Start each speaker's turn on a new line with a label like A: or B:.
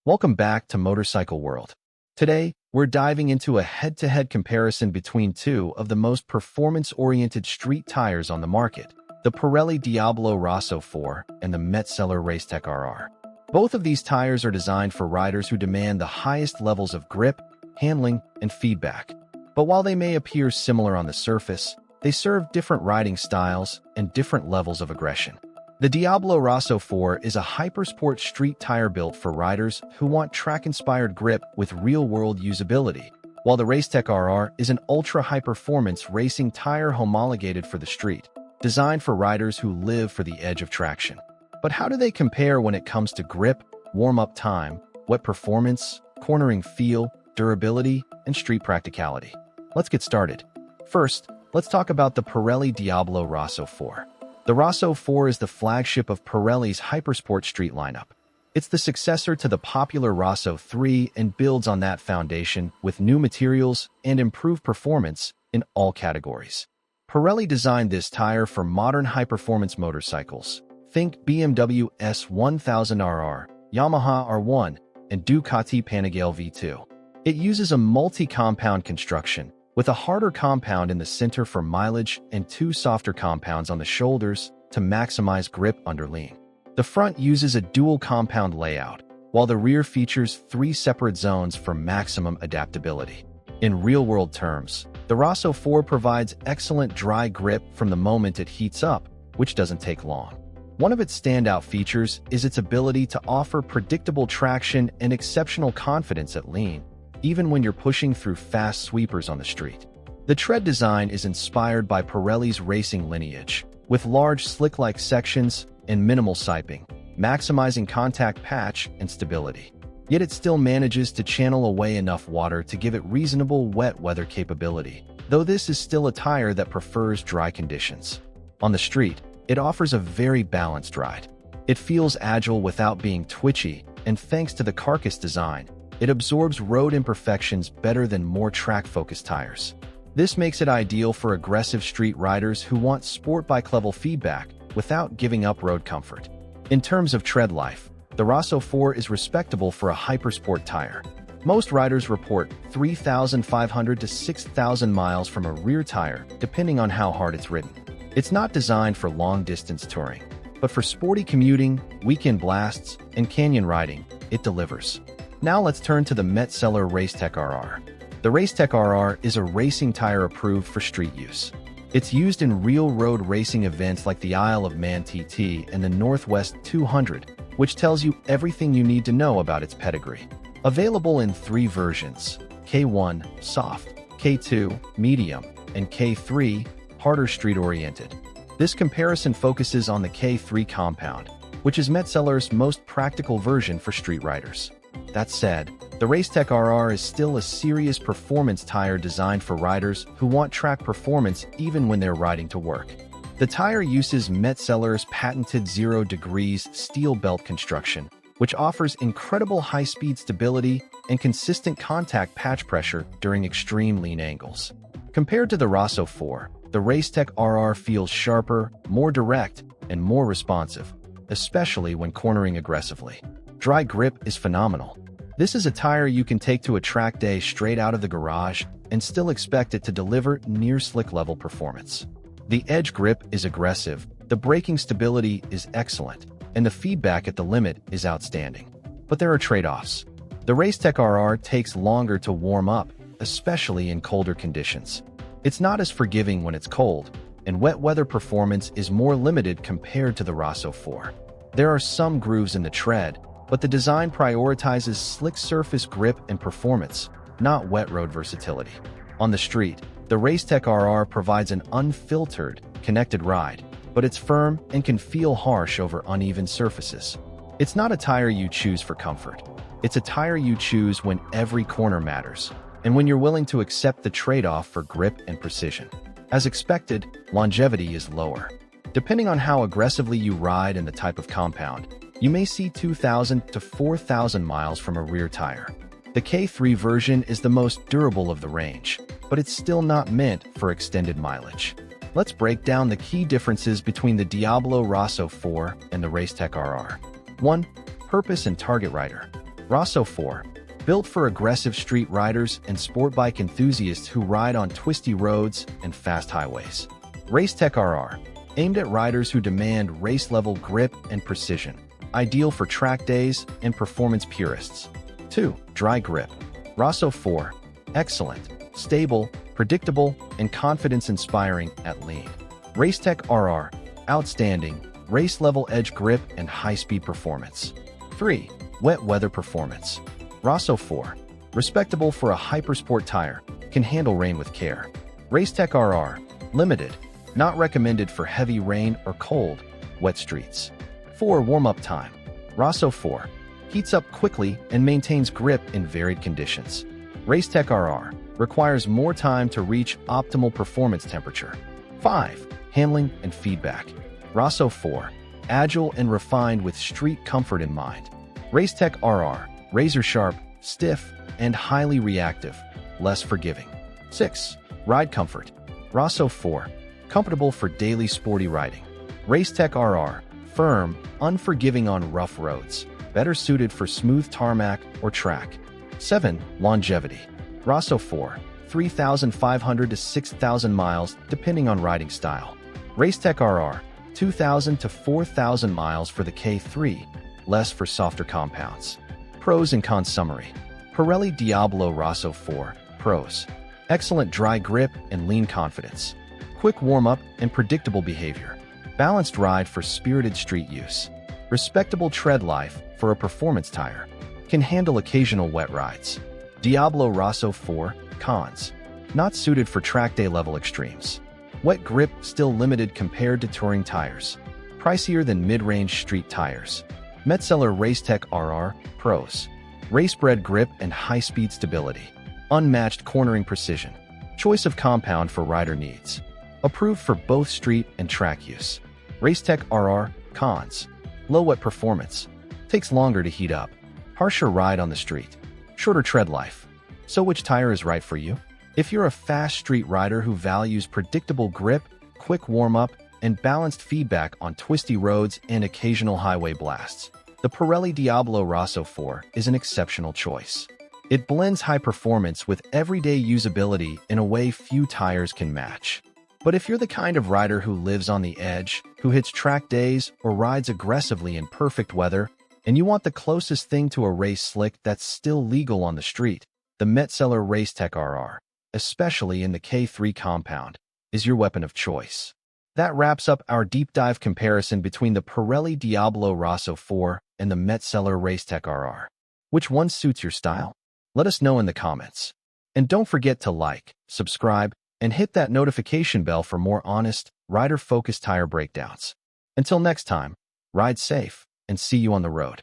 A: Welcome back to Motorcycle World. Today, we're diving into a head-to-head comparison between two of the most performance-oriented street tires on the market, the Pirelli Diablo Rosso 4 and the Metzeler Racetec RR. Both of these tires are designed for riders who demand the highest levels of grip, handling, and feedback. But while they may appear similar on the surface, they serve different riding styles and different levels of aggression. The Diablo Rosso 4 is a hypersport street tire built for riders who want track-inspired grip with real-world usability, while the Racetec RR is an ultra-high-performance racing tire homologated for the street, designed for riders who live for the edge of traction. But how do they compare when it comes to grip, warm-up time, wet performance, cornering feel, durability, and street practicality? Let's get started. First, let's talk about the Pirelli Diablo Rosso 4. The Rosso 4 is the flagship of Pirelli's hypersport street lineup. It's the successor to the popular Rosso 3 and builds on that foundation with new materials and improved performance in all categories. Pirelli designed this tire for modern high-performance motorcycles. Think BMW S1000RR, Yamaha R1, and Ducati Panigale V2. It uses a multi-compound construction, with a harder compound in the center for mileage and two softer compounds on the shoulders to maximize grip under lean. The front uses a dual compound layout, while the rear features three separate zones for maximum adaptability. In real-world terms, the Rosso 4 provides excellent dry grip from the moment it heats up, which doesn't take long. One of its standout features is its ability to offer predictable traction and exceptional confidence at lean, even when you're pushing through fast sweepers on the street. The tread design is inspired by Pirelli's racing lineage, with large slick-like sections and minimal siping, maximizing contact patch and stability. Yet it still manages to channel away enough water to give it reasonable wet weather capability, though this is still a tire that prefers dry conditions. On the street, it offers a very balanced ride. It feels agile without being twitchy, and thanks to the carcass design, it absorbs road imperfections better than more track-focused tires. This makes it ideal for aggressive street riders who want sport bike-level feedback without giving up road comfort. In terms of tread life, the Rosso 4 is respectable for a hypersport tire. Most riders report 3,500 to 6,000 miles from a rear tire, depending on how hard it's ridden. It's not designed for long-distance touring, but for sporty commuting, weekend blasts, and canyon riding, it delivers. Now let's turn to the Metzeler Racetec RR. The Racetec RR is a racing tire approved for street use. It's used in real road racing events like the Isle of Man TT and the Northwest 200, which tells you everything you need to know about its pedigree. Available in three versions: K1, soft, K2, medium, and K3, harder street-oriented. This comparison focuses on the K3 compound, which is Metzeler's most practical version for street riders. That said, the Racetec RR is still a serious performance tire designed for riders who want track performance even when they're riding to work. The tire uses Metzeler's patented 0 degrees steel belt construction, which offers incredible high-speed stability and consistent contact patch pressure during extreme lean angles. Compared to the Rosso 4, the Racetec RR feels sharper, more direct, and more responsive, especially when cornering aggressively. Dry grip is phenomenal. This is a tire you can take to a track day straight out of the garage and still expect it to deliver near-slick level performance. The edge grip is aggressive, the braking stability is excellent, and the feedback at the limit is outstanding. But there are trade-offs. The Racetec RR takes longer to warm up, especially in colder conditions. It's not as forgiving when it's cold, and wet weather performance is more limited compared to the Rosso 4. There are some grooves in the tread, but the design prioritizes slick surface grip and performance, not wet road versatility. On the street, the Racetec RR provides an unfiltered, connected ride, but it's firm and can feel harsh over uneven surfaces. It's not a tire you choose for comfort. It's a tire you choose when every corner matters, and when you're willing to accept the trade-off for grip and precision. As expected, longevity is lower. Depending on how aggressively you ride and the type of compound, you may see 2,000 to 4,000 miles from a rear tire. The K3 version is the most durable of the range, but it's still not meant for extended mileage. Let's break down the key differences between the Diablo Rosso 4 and the Racetec RR. 1. Purpose and target rider. Rosso 4, built for aggressive street riders and sport bike enthusiasts who ride on twisty roads and fast highways. Racetec RR, aimed at riders who demand race-level grip and precision, ideal for track days and performance purists. 2. Dry grip. Rosso 4, excellent, stable, predictable, and confidence-inspiring at lean. Racetec RR, outstanding, race-level edge grip and high-speed performance. 3. Wet weather performance. Rosso 4, respectable for a hypersport tire, can handle rain with care. Racetec RR, limited, not recommended for heavy rain or cold, wet streets. 4. Warm-up time. Rosso 4, heats up quickly and maintains grip in varied conditions. Racetec RR, requires more time to reach optimal performance temperature. 5. Handling and feedback. Rosso 4, agile and refined with street comfort in mind. Racetec RR, razor-sharp, stiff, and highly reactive, less forgiving. 6. Ride comfort. Rosso 4, comfortable for daily sporty riding. Racetec RR, firm, unforgiving on rough roads, better suited for smooth tarmac or track. 7. Longevity. Rosso 4, 3,500 to 6,000 miles depending on riding style. Racetec RR, 2,000 to 4,000 miles for the K3, less for softer compounds. Pros and cons summary. Pirelli Diablo Rosso 4, pros. Excellent dry grip and lean confidence. Quick warm-up and predictable behavior. Balanced ride for spirited street use. Respectable tread life for a performance tire. Can handle occasional wet rides. Diablo Rosso 4, cons. Not suited for track day level extremes. Wet grip still limited compared to touring tires. Pricier than mid-range street tires. Metzeler Racetec RR, pros. Race-bred grip and high-speed stability. Unmatched cornering precision. Choice of compound for rider needs. Approved for both street and track use. Racetec RR, cons. Low wet performance. Takes longer to heat up. Harsher ride on the street. Shorter tread life. So which tire is right for you? If you're a fast street rider who values predictable grip, quick warm-up, and balanced feedback on twisty roads and occasional highway blasts, the Pirelli Diablo Rosso 4 is an exceptional choice. It blends high performance with everyday usability in a way few tires can match. But if you're the kind of rider who lives on the edge, who hits track days, or rides aggressively in perfect weather, and you want the closest thing to a race slick that's still legal on the street, the Metzeler Racetec RR, especially in the K3 compound, is your weapon of choice. That wraps up our deep dive comparison between the Pirelli Diablo Rosso 4 and the Metzeler Racetec RR. Which one suits your style? Let us know in the comments. And don't forget to like, subscribe, and hit that notification bell for more honest, rider-focused tire breakdowns. Until next time, ride safe, and see you on the road.